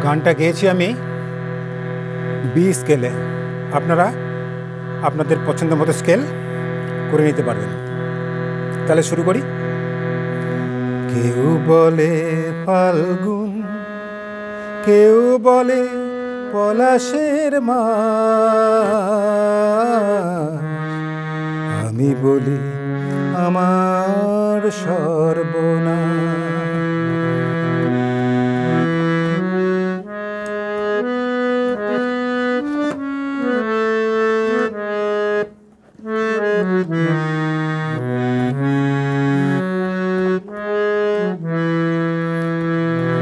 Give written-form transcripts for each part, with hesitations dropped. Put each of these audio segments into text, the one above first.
গানটা গেয়েছি আমি বি স্কেলে। আপনারা আপনাদের পছন্দ মতো স্কেল করে নিতে পারবেন। তাহলে শুরু করি। কেউ বলে ফাল্গুন, কেউ বলে পলাশের মাস, আমি বলি আমার সর্বনাশ।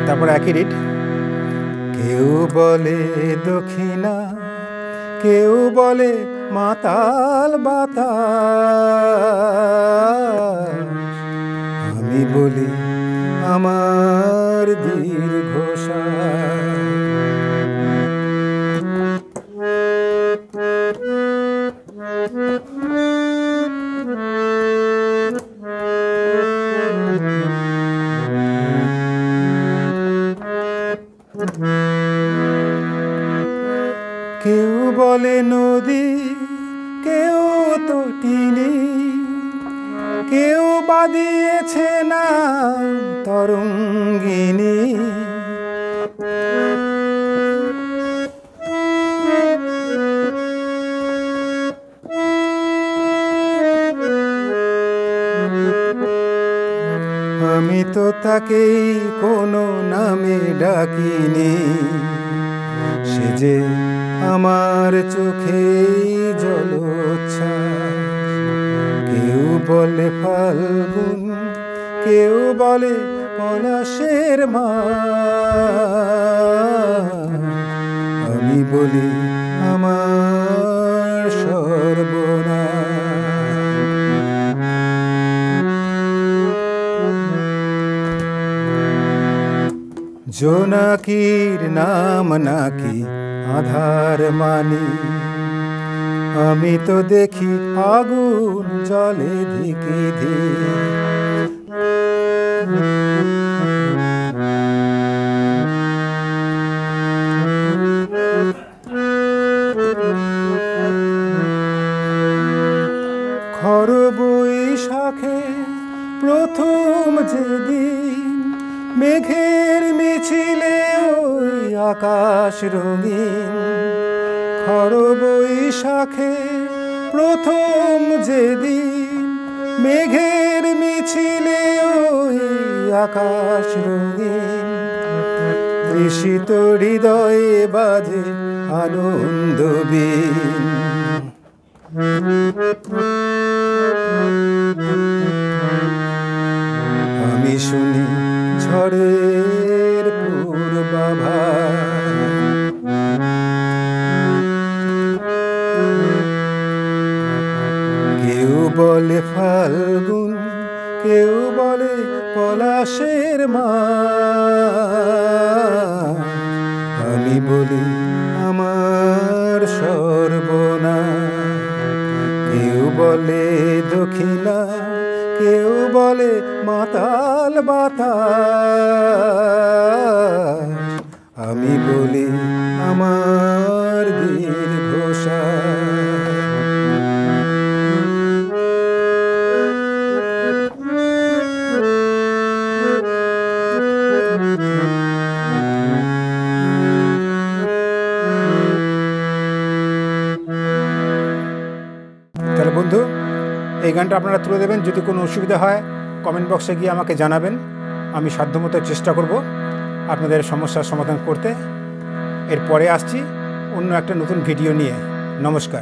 তারপর একই রিড। কেউ বলে দক্ষিণা, কেউ বলে মাতাল বাতাস, আমি বলি আমার দীর্ঘশ্বাস। কেউ বলে নদী, কেউ তটিনী, কেউ বাদিয়েছে নাম তরঙ্গিনী। আমি তো তাকেই কোনো নামে ডাকিনি, সে যে আমার চোখে জলোচ্ছ্বাস। কেউ বলে ফাল্গুন, কেউ বলে পলাশের মাস, আমি বলি আমার সর্বনাশ। জোনাকির নাম নাকি আধার মানি, আমি তো দেখি আগুন জলে ধিকি ধিকি। খর বৈশাখে প্রথম যেদিন মেঘের মিছিলে ওই আকাশ রঙিন। খর বৈশাখে প্রথম যেদিন মেঘের মিছিলে ওই আকাশ রঙিন। তৃষিত হৃদয়ে বাজে আনন্দ বীণ। আমি শুনি ঝড়ের পূর্বাভাস, কেউ বলে ফাল্গুন, কেউ বলে পলাশের মাস, আমি বলি আমার সর্বনাশ। কেউ বলে দক্ষিণা, কেউ বলে মাতাল বাতাস, আমি বলি আমার দীর্ঘশ্বাস। তাহলে বন্ধু, এই গানটা আপনারা তুলে দেবেন। যদি কোনো অসুবিধা হয় কমেন্ট বক্সে গিয়ে আমাকে জানাবেন। আমি সাধ্যমতো চেষ্টা করব আপনাদের সমস্যার সমাধান করতে। এরপরে আসছি অন্য একটা নতুন ভিডিও নিয়ে। নমস্কার।